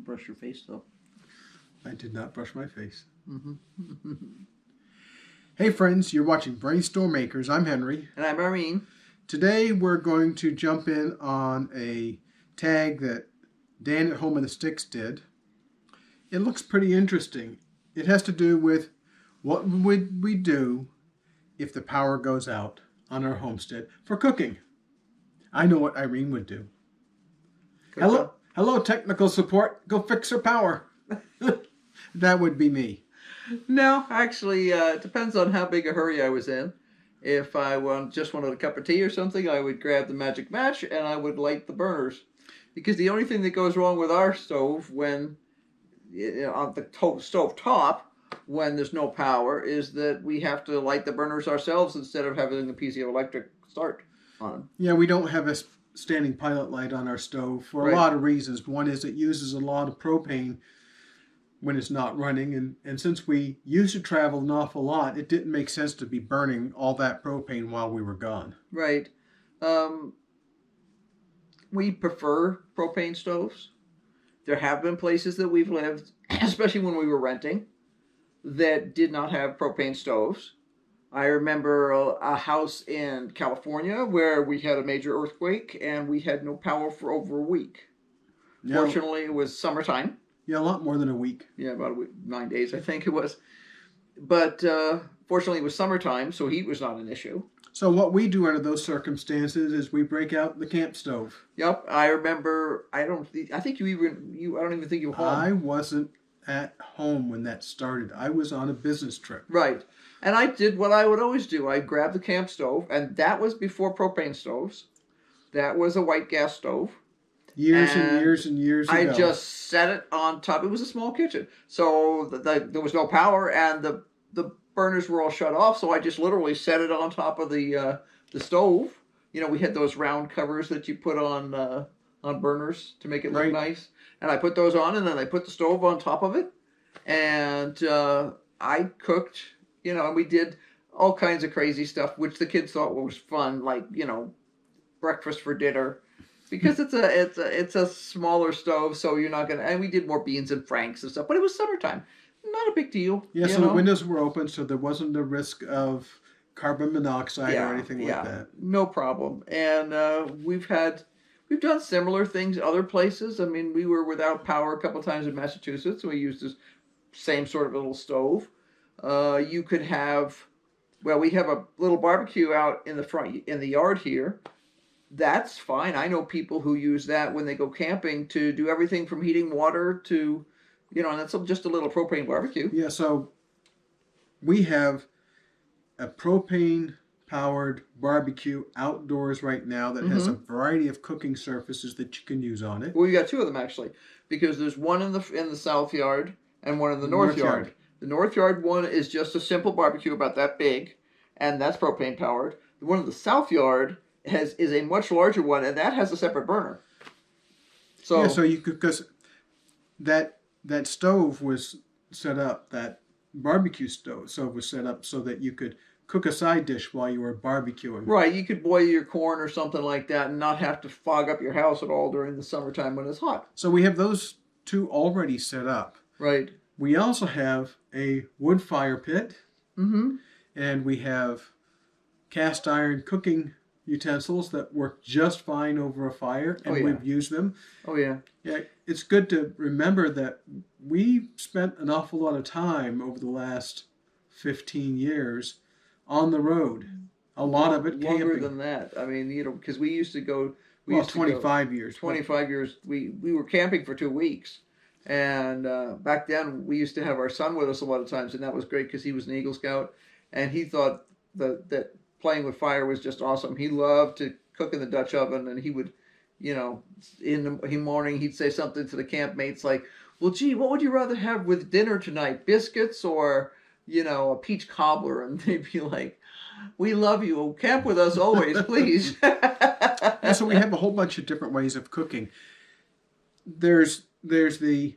brush your face, though. I did not brush my face. Mm-hmm. Hey friends, you're watching BrainStormAcres. I'm Henry. And I'm Irene. Today we're going to jump in on a tag that Dan at Home in the Sticks did. It looks pretty interesting. It has to do with what would we do if the power goes out on our homestead for cooking. I know what Irene would do. Hello, technical support. Go fix her power. That would be me. No, actually, it depends on how big a hurry I was in. If I just wanted a cup of tea or something, I would grab the magic match and I would light the burners. Because the only thing that goes wrong with our stove when on the stove top, when there's no power, is that we have to light the burners ourselves instead of having a piece of electric start on them. Yeah, we don't have a standing pilot light on our stove for a lot of reasons. One is it uses a lot of propane when it's not running, and since we used to travel an awful lot, it didn't make sense to be burning all that propane while we were gone. Right. We prefer propane stoves. There have been places that we've lived, especially when we were renting, that did not have propane stoves. I remember a house in California where we had a major earthquake and we had no power for over a week. Yeah. Fortunately, it was summertime. Yeah, a lot more than a week. Yeah, about a week, 9 days, I think it was. But fortunately, it was summertime, so heat was not an issue. So what we do under those circumstances is we break out the camp stove. Yep, I remember. I don't think you even. I don't even think you were home. I wasn't at home when that started. I was on a business trip. Right, and I did what I would always do. I grabbed the camp stove, and that was before propane stoves. That was a white gas stove. Years and years ago. I just set it on top. It was a small kitchen, so there was no power, and the burners were all shut off. So I just literally set it on top of the stove. You know, we had those round covers that you put on burners to make it look nice, and I put those on, and then I put the stove on top of it, and I cooked. You know, and we did all kinds of crazy stuff, which the kids thought was fun, like breakfast for dinner. Because it's a smaller stove, so you're not gonna. And we did more beans and franks and stuff, but it was summertime, not a big deal. Yeah, so the windows were open, so there wasn't the risk of carbon monoxide or anything like that. No problem. And we've done similar things other places. I mean, we were without power a couple of times in Massachusetts, and we used this same sort of little stove. You could have, we have a little barbecue out in the front in the yard here. That's fine. I know people who use that when they go camping to do everything from heating water to, and that's just a little propane barbecue. Yeah, so we have a propane-powered barbecue outdoors right now that has a variety of cooking surfaces that you can use on it. Well, we got two of them actually, because there's one in the south yard and one in the north yard. The north yard one is just a simple barbecue about that big, and that's propane-powered. The one in the south yard is a much larger one, and that has a separate burner. So yeah, so you could, because that stove was set up, that barbecue stove was set up so that you could cook a side dish while you were barbecuing. Right, you could boil your corn or something like that and not have to fog up your house at all during the summertime when it's hot. So we have those two already set up. Right. We also have a wood fire pit, and we have cast iron cooking utensils that work just fine over a fire, and we've used them. Oh yeah. Yeah, it's good to remember that we spent an awful lot of time over the last 15 years on the road. A lot of it camping. Longer than that. I mean, because we used to go. 25 years. 25 years. We were camping for 2 weeks, and back then we used to have our son with us a lot of times, and that was great because he was an Eagle Scout, and he thought that playing with fire was just awesome. He loved to cook in the Dutch oven, and he would, in the morning he'd say something to the campmates like, "Well, gee, what would you rather have with dinner tonight? Biscuits or, a peach cobbler?" And they'd be like, "We love you. Camp with us always, please." Yeah, so we have a whole bunch of different ways of cooking. There's the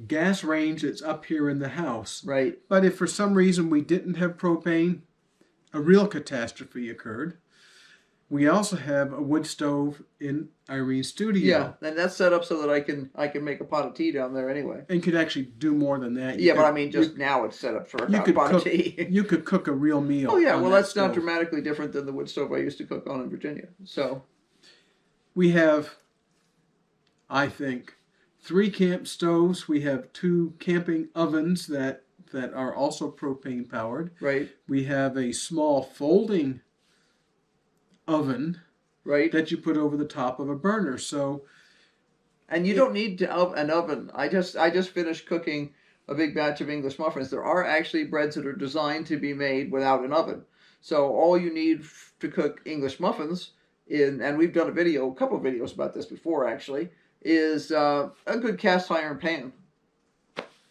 gas range that's up here in the house. Right. But if for some reason we didn't have propane, a real catastrophe occurred. We also have a wood stove in Irene's studio. Yeah, and that's set up so that I can make a pot of tea down there anyway. And could actually do more than that. But I mean, just now it's set up for a pot of tea. You could cook a real meal. Oh yeah, on well that that's stove. not dramatically different than the wood stove I used to cook on in Virginia. So we have, I think, 3 camp stoves. We have 2 camping ovens that are also propane powered. Right. We have a small folding oven. Right. That you put over the top of a burner. So, and you don't need an oven. I just finished cooking a big batch of English muffins. There are actually breads that are designed to be made without an oven. So all you need to cook English muffins and we've done a couple of videos about this before actually, is a good cast iron pan.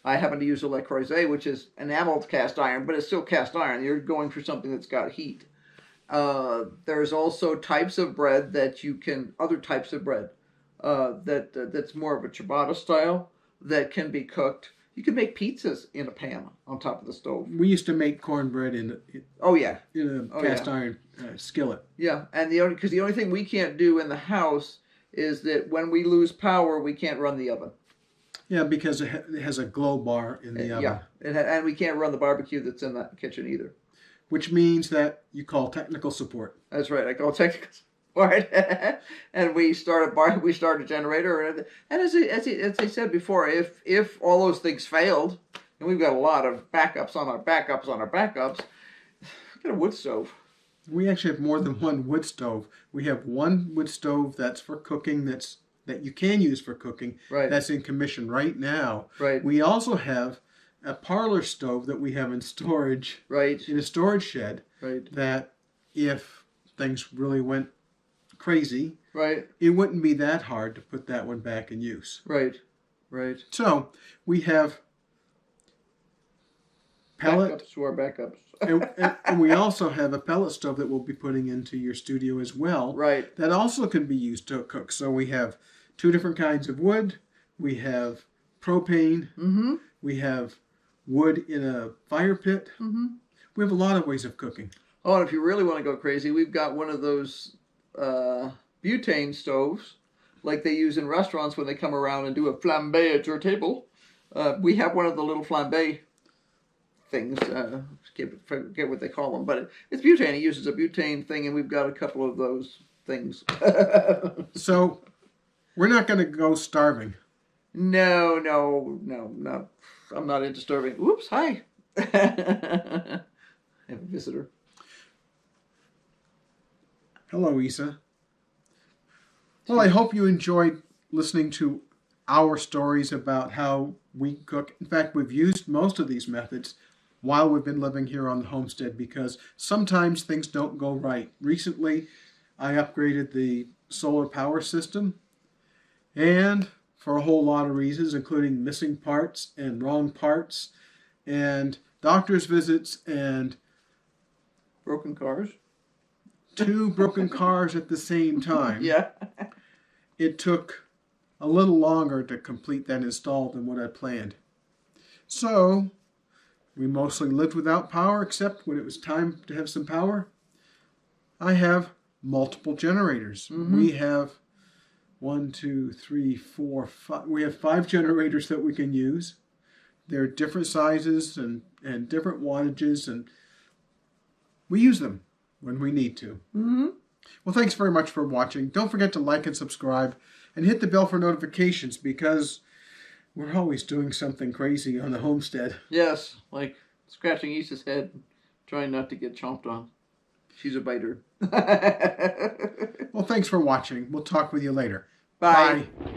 I happen to use a Le Creuset, which is enameled cast iron, but it's still cast iron. You're going for something that's got heat. There's also types of bread other types of bread that's more of a ciabatta style that can be cooked. You can make pizzas in a pan on top of the stove. We used to make cornbread in a cast iron skillet. Yeah, and the only thing we can't do in the house is that when we lose power, we can't run the oven. Yeah, because it has a glow bar in the oven. Yeah, and we can't run the barbecue that's in that kitchen either. Which means that you call technical support. That's right. I call technical support, and we start a generator, and as I said before, if all those things failed, and we've got a lot of backups on our backups on our backups, get a wood stove. We actually have more than one wood stove. We have one wood stove that's for cooking. That you can use for cooking. Right. That's in commission right now. Right. We also have a parlor stove that we have in storage. Right. In a storage shed. Right. That if things really went crazy, right, it wouldn't be that hard to put that one back in use. Right. Right. So we have pellet. Backups to our backups. and we also have a pellet stove that we'll be putting into your studio as well. Right. That also can be used to cook. So we have 2 different kinds of wood. We have propane. Mm-hmm. We have wood in a fire pit. Mm-hmm. We have a lot of ways of cooking. Oh, and if you really want to go crazy, we've got one of those butane stoves like they use in restaurants when they come around and do a flambé at your table. We have one of the little flambé things. Forget what they call them, but it's butane. It uses a butane thing, and we've got a couple of those things. So we're not going to go starving. No. I'm not into starving. Oops, hi. I have a visitor. Hello, Isa. Well, I hope you enjoyed listening to our stories about how we cook. In fact, we've used most of these methods while we've been living here on the homestead because sometimes things don't go right. Recently, I upgraded the solar power system, and for a whole lot of reasons, including missing parts and wrong parts and doctor's visits and broken cars. 2 broken cars at the same time. Yeah. It took a little longer to complete that install than what I planned. So we mostly lived without power, except when it was time to have some power. I have multiple generators. Mm-hmm. We have 1, 2, 3, 4, 5. We have 5 generators that we can use. They're different sizes and different wattages, and we use them when we need to. Mm-hmm. Well, thanks very much for watching. Don't forget to like and subscribe and hit the bell for notifications because we're always doing something crazy on the homestead. Yes, like scratching Isa's head, trying not to get chomped on. She's a biter. Well, thanks for watching. We'll talk with you later. Bye. Bye.